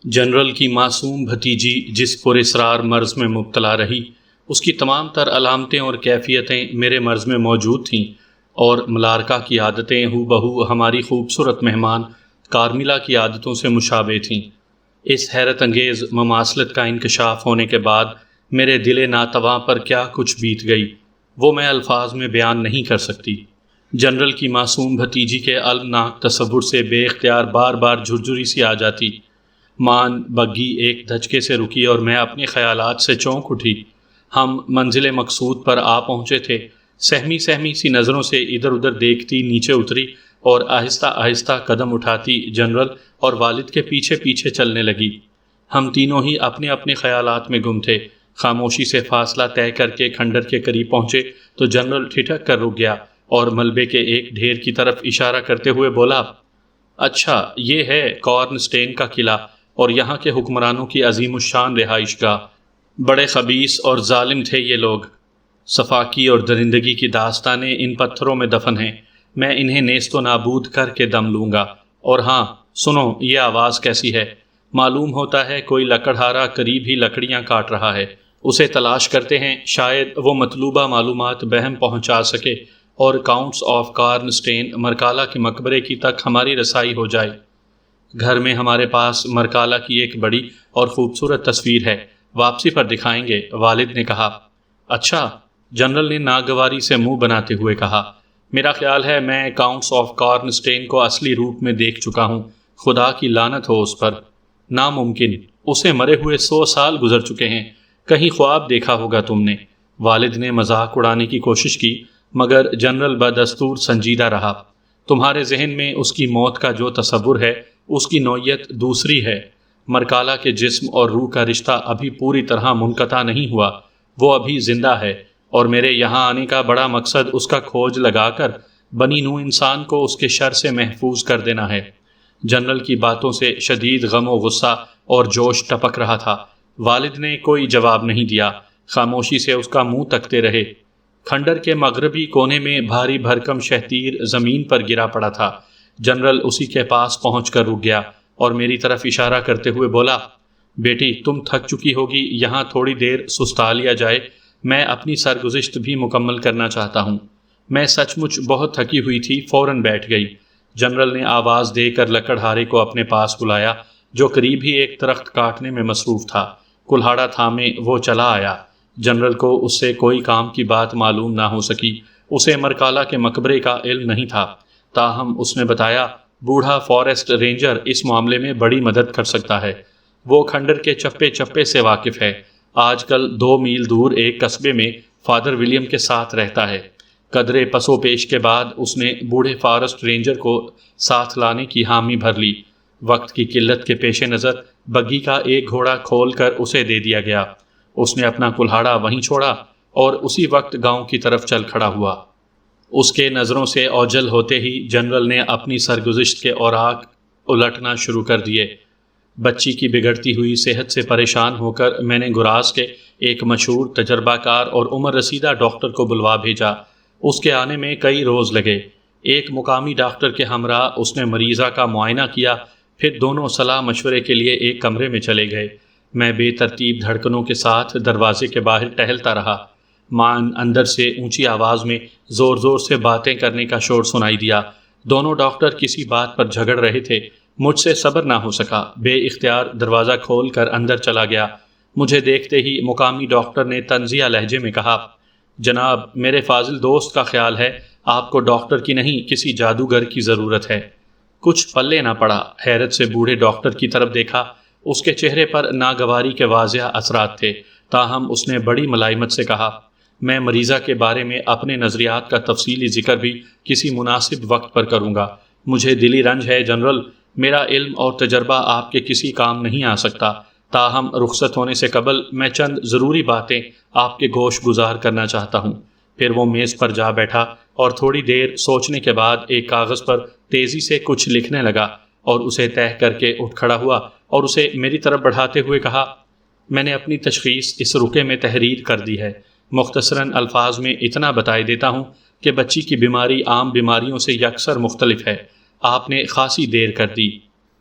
General کی معصوم بھتیجی جس پراسرار مرض میں مبتلا رہی، اس کی تمام تر علامتیں اور کیفیتیں میرے مرض میں موجود تھیں، اور ملارکا کی عادتیں ہو بہو ہماری خوبصورت مہمان کارمیلا کی عادتوں سے مشابہ تھیں۔ اس حیرت انگیز مماثلت کا انکشاف ہونے کے بعد میرے دل ناتواں پر کیا کچھ بیت گئی، وہ میں الفاظ میں بیان نہیں کر سکتی۔ جنرل کی معصوم بھتیجی کے المناک تصور سے بے اختیار بار بار جھرجھری سی آ جاتی۔ مان بگی ایک دھچکے سے رکی اور میں اپنے خیالات سے چونک اٹھی۔ ہم منزل مقصود پر آ پہنچے تھے۔ سہمی سہمی سی نظروں سے ادھر ادھر دیکھتی نیچے اتری اور آہستہ آہستہ قدم اٹھاتی جنرل اور والد کے پیچھے پیچھے چلنے لگی۔ ہم تینوں ہی اپنے اپنے خیالات میں گم تھے۔ خاموشی سے فاصلہ طے کر کے کھنڈر کے قریب پہنچے تو جنرل ٹھٹک کر رک گیا اور ملبے کے ایک ڈھیر کی طرف اشارہ کرتے ہوئے بولا، اچھا یہ ہے کارن سٹین کا قلعہ اور یہاں کے حکمرانوں کی عظیم الشان رہائش گاہ۔ بڑے خبیث اور ظالم تھے یہ لوگ۔ صفاقی اور درندگی کی داستانیں ان پتھروں میں دفن ہیں۔ میں انہیں نیست و نابود کر کے دم لوں گا۔ اور ہاں سنو، یہ آواز کیسی ہے؟ معلوم ہوتا ہے کوئی لکڑہارا قریب ہی لکڑیاں کاٹ رہا ہے۔ اسے تلاش کرتے ہیں، شاید وہ مطلوبہ معلومات بہم پہنچا سکے اور کاؤنٹس آف کارن سٹین مرکالا کے مقبرے کی تک ہماری رسائی ہو جائے۔ گھر میں ہمارے پاس مرکالا کی ایک بڑی اور خوبصورت تصویر ہے، واپسی پر دکھائیں گے، والد نے کہا۔ اچھا، جنرل نے ناگواری سے منہ بناتے ہوئے کہا، میرا خیال ہے میں کاؤنٹس آف کارن سٹین کو اصلی روپ میں دیکھ چکا ہوں، خدا کی لعنت ہو اس پر۔ ناممکن، اسے مرے ہوئے 100 سال گزر چکے ہیں، کہیں خواب دیکھا ہوگا تم نے۔ والد نے مذاق اڑانے کی کوشش کی مگر جنرل بدستور سنجیدہ رہا۔ تمہارے ذہن میں اس کی موت کا جو تصور ہے اس کی نوعیت دوسری ہے۔ مرکالا کے جسم اور روح کا رشتہ ابھی پوری طرح منقطع نہیں ہوا، وہ ابھی زندہ ہے، اور میرے یہاں آنے کا بڑا مقصد اس کا کھوج لگا کر بنی نوع انسان کو اس کے شر سے محفوظ کر دینا ہے۔ جنرل کی باتوں سے شدید غم و غصہ اور جوش ٹپک رہا تھا۔ والد نے کوئی جواب نہیں دیا، خاموشی سے اس کا منہ تکتے رہے۔ کھنڈر کے مغربی کونے میں بھاری بھرکم شہتیر زمین پر گرا پڑا تھا۔ جنرل اسی کے پاس پہنچ کر رک گیا اور میری طرف اشارہ کرتے ہوئے بولا، بیٹی تم تھک چکی ہوگی، یہاں تھوڑی دیر سستا لیا جائے، میں اپنی سرگزشت بھی مکمل کرنا چاہتا ہوں۔ میں سچ مچ بہت تھکی ہوئی تھی، فوراً بیٹھ گئی۔ جنرل نے آواز دے کر لکڑہارے کو اپنے پاس بلایا جو قریب ہی ایک درخت کاٹنے میں مصروف تھا۔ کلہاڑا تھامے وہ چلا آیا۔ جنرل کو اس سے کوئی کام کی بات معلوم نہ ہو سکی، اسے مرکالا کے مقبرے کا علم نہیں تھا، تاہم اس نے بتایا بوڑھا فارسٹ رینجر اس معاملے میں بڑی مدد کر سکتا ہے۔ وہ کھنڈر کے چپے چپے سے واقف ہے۔ آج کل 2 میل دور ایک قصبے میں فادر ولیم کے ساتھ رہتا ہے۔ قدرے پس و پیش کے بعد اس نے بوڑھے فارسٹ رینجر کو ساتھ لانے کی حامی بھر لی۔ وقت کی قلت کے پیش نظر بگی کا ایک گھوڑا کھول کر اسے دے دیا گیا۔ اس نے اپنا کلہاڑا وہیں چھوڑا اور اسی وقت گاؤں کی طرف چل کھڑا ہوا۔ اس کے نظروں سے اوجل ہوتے ہی جنرل نے اپنی سرگزشت کے اوراق الٹنا شروع کر دیے۔ بچی کی بگڑتی ہوئی صحت سے پریشان ہو کر میں نے گراز کے ایک مشہور تجربہ کار اور عمر رسیدہ ڈاکٹر کو بلوا بھیجا۔ اس کے آنے میں کئی روز لگے۔ ایک مقامی ڈاکٹر کے ہمراہ اس نے مریضہ کا معائنہ کیا، پھر دونوں صلاح مشورے کے لیے ایک کمرے میں چلے گئے۔ میں بے ترتیب دھڑکنوں کے ساتھ دروازے کے باہر ٹہلتا رہا۔ مان اندر سے اونچی آواز میں زور زور سے باتیں کرنے کا شور سنائی دیا۔ دونوں ڈاکٹر کسی بات پر جھگڑ رہے تھے۔ مجھ سے صبر نہ ہو سکا، بے اختیار دروازہ کھول کر اندر چلا گیا۔ مجھے دیکھتے ہی مقامی ڈاکٹر نے طنزیہ لہجے میں کہا، جناب میرے فاضل دوست کا خیال ہے آپ کو ڈاکٹر کی نہیں کسی جادوگر کی ضرورت ہے۔ کچھ پلے نہ پڑا، حیرت سے بوڑھے ڈاکٹر کی طرف دیکھا۔ اس کے چہرے پر ناگواری کے واضح اثرات تھے، تاہم اس نے بڑی ملائمت سے کہا، میں مریضہ کے بارے میں اپنے نظریات کا تفصیلی ذکر بھی کسی مناسب وقت پر کروں گا۔ مجھے دلی رنج ہے جنرل، میرا علم اور تجربہ آپ کے کسی کام نہیں آ سکتا، تاہم رخصت ہونے سے قبل میں چند ضروری باتیں آپ کے گوش گزار کرنا چاہتا ہوں۔ پھر وہ میز پر جا بیٹھا اور تھوڑی دیر سوچنے کے بعد ایک کاغذ پر تیزی سے کچھ لکھنے لگا اور اسے طے کر کے اٹھ کھڑا ہوا اور اسے میری طرف بڑھاتے ہوئے کہا، میں نے اپنی تشخیص اس رکے میں تحریر کر دی ہے۔ مختصراً الفاظ میں اتنا بتائے دیتا ہوں کہ بچی کی بیماری عام بیماریوں سے یکسر مختلف ہے۔ آپ نے خاصی دیر کر دی۔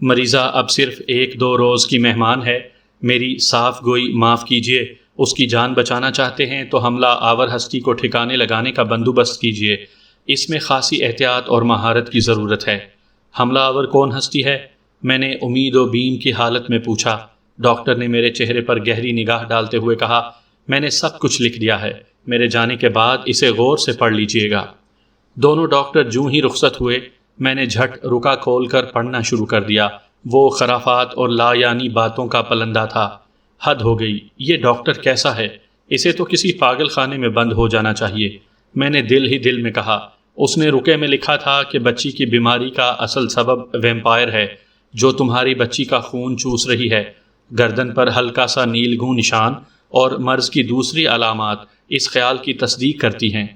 مریضہ اب صرف 1-2 روز کی مہمان ہے، میری صاف گوئی معاف کیجیے، اس کی جان بچانا چاہتے ہیں تو حملہ آور ہستی کو ٹھکانے لگانے کا بندوبست کیجیے، اس میں خاصی احتیاط اور مہارت کی ضرورت ہے۔ حملہ آور کون ہستی ہے؟ میں نے امید و بیم کی حالت میں پوچھا۔ ڈاکٹر نے میرے چہرے پر گہری نگاہ ڈالتے ہوئے کہا، میں نے سب کچھ لکھ دیا ہے، میرے جانے کے بعد اسے غور سے پڑھ لیجیے گا۔ دونوں ڈاکٹر جوں ہی رخصت ہوئے، میں نے جھٹ رکا کھول کر پڑھنا شروع کر دیا۔ وہ خرافات اور لا یعنی باتوں کا پلندہ تھا۔ حد ہو گئی، یہ ڈاکٹر کیسا ہے؟ اسے تو کسی پاگل خانے میں بند ہو جانا چاہیے، میں نے دل ہی دل میں کہا۔ اس نے رکے میں لکھا تھا کہ بچی کی بیماری کا اصل سبب ویمپائر ہے، جو تمہاری بچی کا خون چوس رہی ہے۔ گردن پر ہلکا سا نیلگوں نشان اور مرض کی دوسری علامات اس خیال کی تصدیق کرتی ہیں۔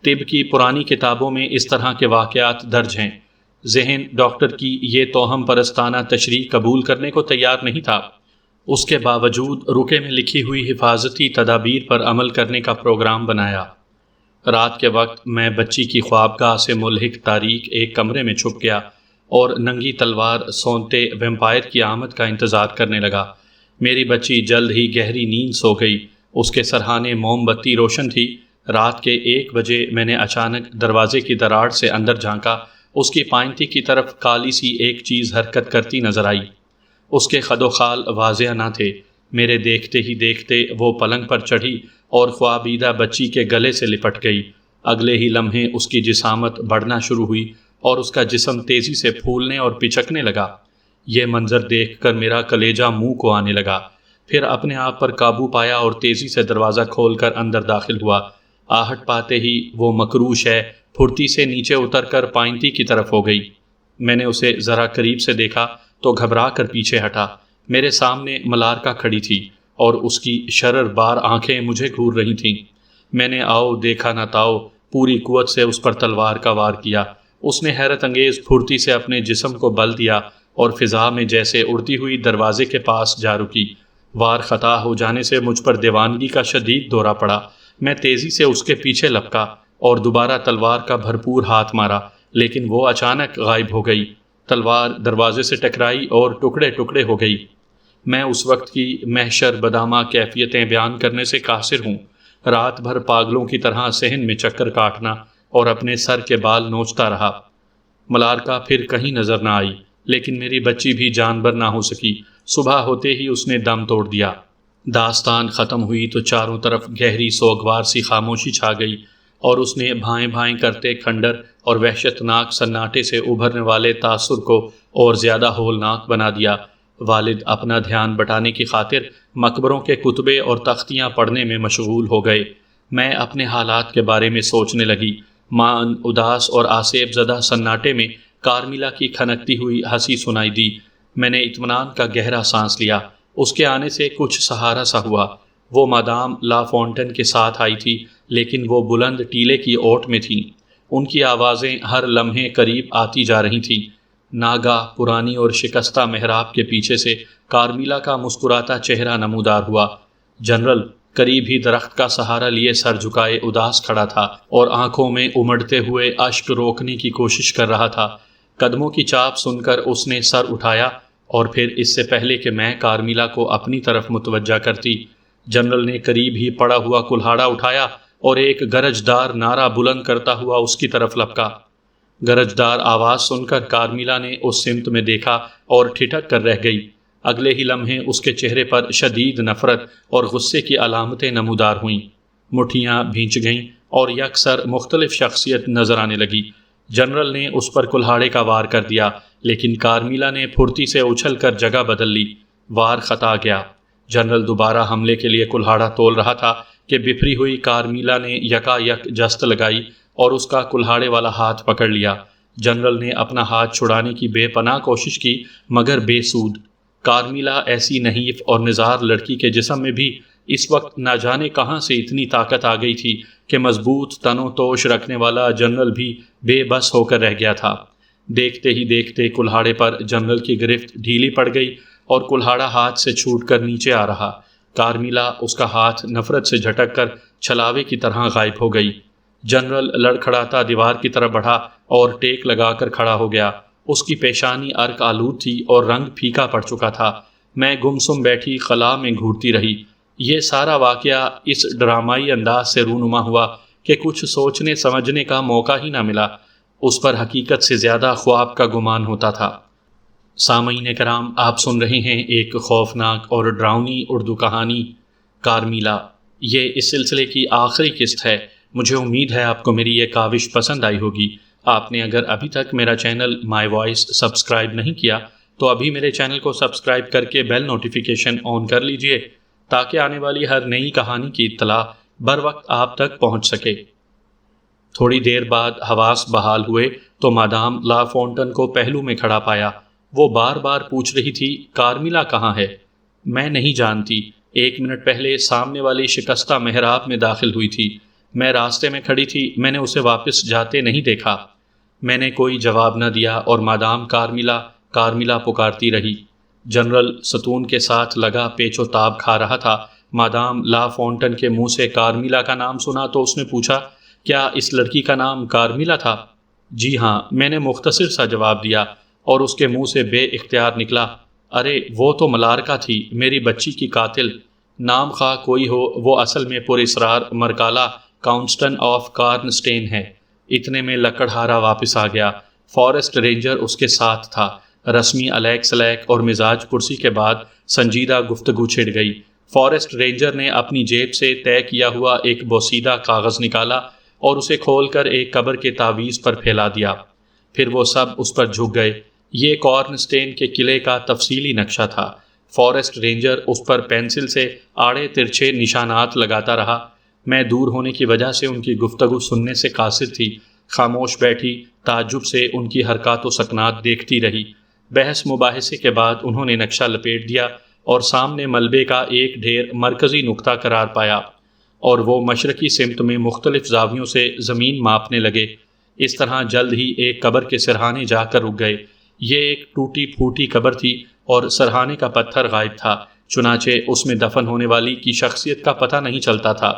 طب کی پرانی کتابوں میں اس طرح کے واقعات درج ہیں۔ ذہن ڈاکٹر کی یہ توہم پرستانہ تشریح قبول کرنے کو تیار نہیں تھا۔ اس کے باوجود رکے میں لکھی ہوئی حفاظتی تدابیر پر عمل کرنے کا پروگرام بنایا۔ رات کے وقت میں بچی کی خوابگاہ سے ملحق تاریک ایک کمرے میں چھپ گیا اور ننگی تلوار سونتے ویمپائر کی آمد کا انتظار کرنے لگا۔ میری بچی جلد ہی گہری نیند سو گئی، اس کے سرہانے موم بتی روشن تھی۔ رات کے 1 بجے میں نے اچانک دروازے کی دراڑ سے اندر جھانکا، اس کی پائنتی کی طرف کالی سی ایک چیز حرکت کرتی نظر آئی۔ اس کے خد و خال واضح نہ تھے۔ میرے دیکھتے ہی دیکھتے وہ پلنگ پر چڑھی اور خوابیدہ بچی کے گلے سے لپٹ گئی۔ اگلے ہی لمحے اس کی جسامت بڑھنا شروع ہوئی اور اس کا جسم تیزی سے پھولنے اور پچکنے لگا۔ یہ منظر دیکھ کر میرا کلیجہ منہ کو آنے لگا۔ پھر اپنے آپ پر قابو پایا اور تیزی سے دروازہ کھول کر اندر داخل ہوا۔ آہٹ پاتے ہی وہ مکروش ہے پھرتی سے نیچے اتر کر پائنتی کی طرف ہو گئی۔ میں نے اسے ذرا قریب سے دیکھا تو گھبرا کر پیچھے ہٹا۔ میرے سامنے ملارکا کھڑی تھی اور اس کی شرر بار آنکھیں مجھے گھور رہی تھیں۔ میں نے آؤ دیکھا نہ تاؤ پوری قوت سے اس پر تلوار کا وار کیا۔ اس نے حیرت انگیز پھرتی سے اپنے جسم کو بل دیا اور فضا میں جیسے اڑتی ہوئی دروازے کے پاس جا رکی۔ وار خطا ہو جانے سے مجھ پر دیوانگی کا شدید دورہ پڑا۔ میں تیزی سے اس کے پیچھے لپکا اور دوبارہ تلوار کا بھرپور ہاتھ مارا، لیکن وہ اچانک غائب ہو گئی۔ تلوار دروازے سے ٹکرائی اور ٹکڑے ٹکڑے ہو گئی۔ میں اس وقت کی محشر بدامہ کیفیتیں بیان کرنے سے قاصر ہوں۔ رات بھر پاگلوں کی طرح صحن میں چکر کاٹنا اور اپنے سر کے بال نوچتا رہا۔ ملارکا پھر کہیں نظر نہ آئی، لیکن میری بچی بھی جانبر نہ ہو سکی۔ صبح ہوتے ہی اس نے دم توڑ دیا۔ داستان ختم ہوئی تو چاروں طرف گہری سوگوار سی خاموشی چھا گئی اور اس نے بھائیں بھائیں کرتے کھنڈر اور وحشتناک سناٹے سے ابھرنے والے تاثر کو اور زیادہ ہولناک بنا دیا۔ والد اپنا دھیان بٹانے کی خاطر مقبروں کے کتبے اور تختیاں پڑھنے میں مشغول ہو گئے۔ میں اپنے حالات کے بارے میں سوچنے لگی۔ ماں اداس اور آسیب زدہ سناٹے میں کارمیلا کی کھنکتی ہوئی ہنسی سنائی دی۔ میں نے اطمینان کا گہرا سانس لیا۔ اس کے آنے سے کچھ سہارا سا ہوا۔ وہ مادام لا فونٹن کے ساتھ آئی تھی، لیکن وہ بلند ٹیلے کی اوٹ میں تھیں۔ ان کی آوازیں ہر لمحے قریب آتی جا رہی تھیں۔ ناگاہ پرانی اور شکستہ محراب کے پیچھے سے کارمیلا کا مسکراتا چہرہ نمودار ہوا۔ جنرل قریب ہی درخت کا سہارا لیے سر جھکائے اداس کھڑا تھا اور آنکھوں میں امڑتے ہوئے اشک روکنے کی کوشش کر رہا تھا۔ قدموں کی چاپ سن کر اس نے سر اٹھایا اور پھر اس سے پہلے کہ میں کارمیلا کو اپنی طرف متوجہ کرتی، جنرل نے قریب ہی پڑا ہوا کلہاڑا اٹھایا اور ایک گرجدار نعرہ بلند کرتا ہوا اس کی طرف لپکا۔ گرجدار آواز سن کر کارمیلا نے اس سمت میں دیکھا اور ٹھٹک کر رہ گئی۔ اگلے ہی لمحے اس کے چہرے پر شدید نفرت اور غصے کی علامتیں نمودار ہوئیں۔ مٹھیاں بھینچ گئیں اور یکسر مختلف شخصیت نظر آنے لگی۔ جنرل نے اس پر کلہاڑے کا وار کر دیا، لیکن کارمیلا نے پھرتی سے اچھل کر جگہ بدل لی۔ وار خطا گیا۔ جنرل دوبارہ حملے کے لیے کلہاڑا تول رہا تھا کہ بپھری ہوئی کارمیلا نے یکا یک جست لگائی اور اس کا کلہاڑے والا ہاتھ پکڑ لیا۔ جنرل نے اپنا ہاتھ چھڑانے کی بے پناہ کوشش کی، مگر بے سود۔ کارمیلا ایسی نحیف اور نزار لڑکی کے جسم میں بھی اس وقت نہ جانے کہاں سے اتنی طاقت آ گئی تھی کہ مضبوط تن و توش رکھنے والا جنرل بھی بے بس ہو کر رہ گیا تھا۔ دیکھتے ہی دیکھتے کلہاڑے پر جنرل کی گرفت ڈھیلی پڑ گئی اور کلہاڑا ہاتھ سے چھوٹ کر نیچے آ رہا۔ کارمیلا اس کا ہاتھ نفرت سے جھٹک کر چھلاوے کی طرح غائب ہو گئی۔ جنرل لڑکھڑاتا دیوار کی طرف بڑھا اور ٹیک لگا کر کھڑا ہو گیا۔ اس کی پیشانی عرق آلود تھی اور رنگ پھیکا پڑ چکا تھا۔ میں گمسم بیٹھی خلا میں گھورتی رہی۔ یہ سارا واقعہ اس ڈرامائی انداز سے رونما ہوا کہ کچھ سوچنے سمجھنے کا موقع ہی نہ ملا۔ اس پر حقیقت سے زیادہ خواب کا گمان ہوتا تھا۔ سامعین کرام، آپ سن رہے ہیں ایک خوفناک اور ڈراؤنی اردو کہانی کارمیلا۔ یہ اس سلسلے کی آخری قسط ہے۔ مجھے امید ہے آپ کو میری یہ کاوش پسند آئی ہوگی۔ آپ نے اگر ابھی تک میرا چینل مائی وائس سبسکرائب نہیں کیا تو ابھی میرے چینل کو سبسکرائب کر کے بیل نوٹیفیکیشن آن کر لیجئے تاکہ آنے والی ہر نئی کہانی کی اطلاع بر وقت آپ تک پہنچ سکے۔ تھوڑی دیر بعد حواس بحال ہوئے تو مادام لا فونٹن کو پہلو میں کھڑا پایا۔ وہ بار بار پوچھ رہی تھی، کارمیلا کہاں ہے؟ میں نہیں جانتی۔ 1 منٹ پہلے سامنے والی شکستہ محراب میں داخل ہوئی تھی۔ میں راستے میں کھڑی تھی، میں نے اسے واپس جاتے نہیں دیکھا۔ میں نے کوئی جواب نہ دیا اور مادام کارمیلا کارمیلا پکارتی رہی۔ جنرل ستون کے ساتھ لگا پیچ و تاب کھا رہا تھا۔ مادام لا فونٹن کے منہ سے کارمیلا کا نام سنا تو اس نے پوچھا، کیا اس لڑکی کا نام کارمیلا تھا؟ جی ہاں، میں نے مختصر سا جواب دیا اور اس کے منہ سے بے اختیار نکلا، ارے وہ تو ملارکا تھی، میری بچی کی قاتل۔ نام خواہ کوئی ہو، وہ اصل میں پر اسرار مرکالا کاؤنسٹن آف کارنسٹین ہے۔ اتنے میں لکڑہارا واپس آ گیا۔ فارسٹ رینجر اس کے ساتھ تھا۔ رسمی الیک سلیک اور مزاج پرسی کے بعد سنجیدہ گفتگو چھڑ گئی۔ فارسٹ رینجر نے اپنی جیب سے طے کیا ہوا ایک بوسیدہ کاغذ نکالا اور اسے کھول کر ایک قبر کے تعویذ پر پھیلا دیا۔ پھر وہ سب اس پر جھک گئے۔ یہ کارنسٹین کے قلعے کا تفصیلی نقشہ تھا۔ فارسٹ رینجر اس پر پینسل سے آڑے ترچھے نشانات لگاتا رہا۔ میں دور ہونے کی وجہ سے ان کی گفتگو سننے سے قاصر تھی۔ خاموش بیٹھی، تعجب سے ان کی حرکات و سکنات دیکھتی رہی۔ بحث مباحثے کے بعد انہوں نے نقشہ لپیٹ دیا اور سامنے ملبے کا ایک ڈھیر مرکزی نقطہ قرار پایا اور وہ مشرقی سمت میں مختلف زاویوں سے زمین ماپنے لگے۔ اس طرح جلد ہی ایک قبر کے سرہانے جا کر رک گئے۔ یہ ایک ٹوٹی پھوٹی قبر تھی اور سرہانے کا پتھر غائب تھا، چنانچہ اس میں دفن ہونے والی کی شخصیت کا پتہ نہیں چلتا تھا۔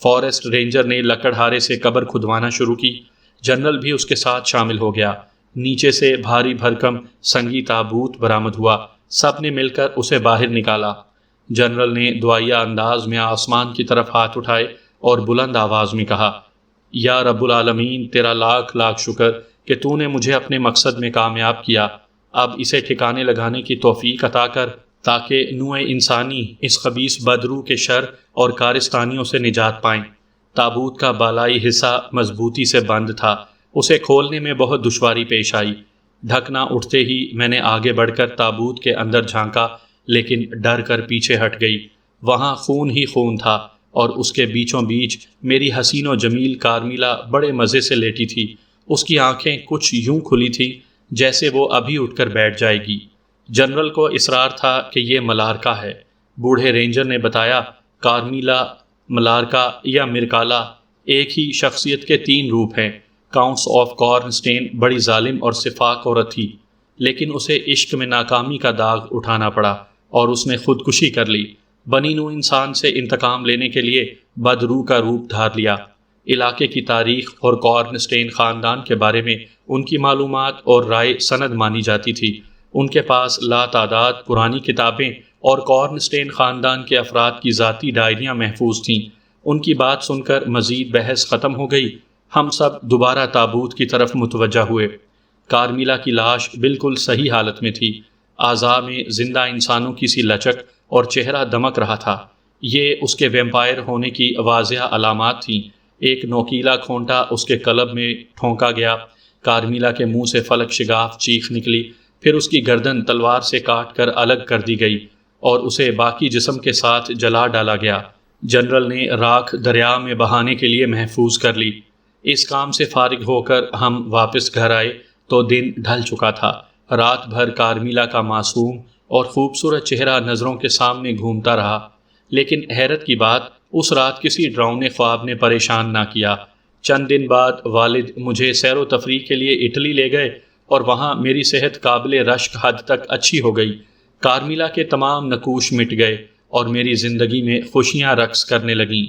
فارسٹ رینجر نے لکڑہارے سے قبر کھدوانا شروع کی۔ جنرل بھی اس کے ساتھ شامل ہو گیا۔ نیچے سے بھاری بھرکم سنگی تابوت برآمد ہوا۔ سب نے مل کر اسے باہر نکالا۔ جنرل نے دعائیہ انداز میں آسمان کی طرف ہاتھ اٹھائے اور بلند آواز میں کہا، یا رب العالمین، تیرا لاکھ لاکھ شکر کہ تو نے مجھے اپنے مقصد میں کامیاب کیا۔ اب اسے ٹھکانے لگانے کی توفیق عطا کر تاکہ نوع انسانی اس خبیث بدرو کے شر اور کارستانیوں سے نجات پائیں۔ تابوت کا بالائی حصہ مضبوطی سے بند تھا۔ اسے کھولنے میں بہت دشواری پیش آئی۔ ڈھکنا اٹھتے ہی میں نے آگے بڑھ کر تابوت کے اندر جھانکا، لیکن ڈر کر پیچھے ہٹ گئی۔ وہاں خون ہی خون تھا اور اس کے بیچوں بیچ میری حسین و جمیل کارمیلا بڑے مزے سے لیٹی تھی۔ اس کی آنکھیں کچھ یوں کھلی تھیں جیسے وہ ابھی اٹھ کر بیٹھ جائے گی۔ جنرل کو اصرار تھا کہ یہ ملارکا ہے۔ بوڑھے رینجر نے بتایا، کارمیلا، ملارکا یا مرکالا ایک ہی شخصیت کے 3 روپ ہیں۔ کاؤنٹس آف کارنسٹین بڑی ظالم اور سفاک عورت تھی، لیکن اسے عشق میں ناکامی کا داغ اٹھانا پڑا اور اس نے خودکشی کر لی۔ بنی نوع انسان سے انتقام لینے کے لیے بدرو کا روپ دھار لیا۔ علاقے کی تاریخ اور کارنسٹین خاندان کے بارے میں ان کی معلومات اور رائے سند مانی جاتی تھی۔ ان کے پاس لا تعداد پرانی کتابیں اور کارنسٹین خاندان کے افراد کی ذاتی ڈائریاں محفوظ تھیں۔ ان کی بات سن کر مزید بحث ختم ہو گئی۔ ہم سب دوبارہ تابوت کی طرف متوجہ ہوئے۔ کارمیلا کی لاش بالکل صحیح حالت میں تھی۔ اعضاء میں زندہ انسانوں کی سی لچک اور چہرہ دمک رہا تھا۔ یہ اس کے ویمپائر ہونے کی واضح علامات تھیں۔ ایک نوکیلا کھونٹا اس کے قلب میں ٹھونکا گیا۔ کارمیلا کے منہ سے فلک شگاف چیخ نکلی، پھر اس کی گردن تلوار سے کاٹ کر الگ کر دی گئی اور اسے باقی جسم کے ساتھ جلا ڈالا گیا۔ جنرل نے راکھ دریا میں بہانے کے لیے محفوظ کر لی۔ اس کام سے فارغ ہو کر ہم واپس گھر آئے تو دن ڈھل چکا تھا۔ رات بھر کارمیلا کا معصوم اور خوبصورت چہرہ نظروں کے سامنے گھومتا رہا، لیکن حیرت کی بات، اس رات کسی ڈراؤنے خواب نے پریشان نہ کیا۔ چند دن بعد والد مجھے سیر و تفریح کے لیے اٹلی لے گئے اور وہاں میری صحت قابل رشک حد تک اچھی ہو گئی۔ کارمیلا کے تمام نقوش مٹ گئے اور میری زندگی میں خوشیاں رقص کرنے لگیں۔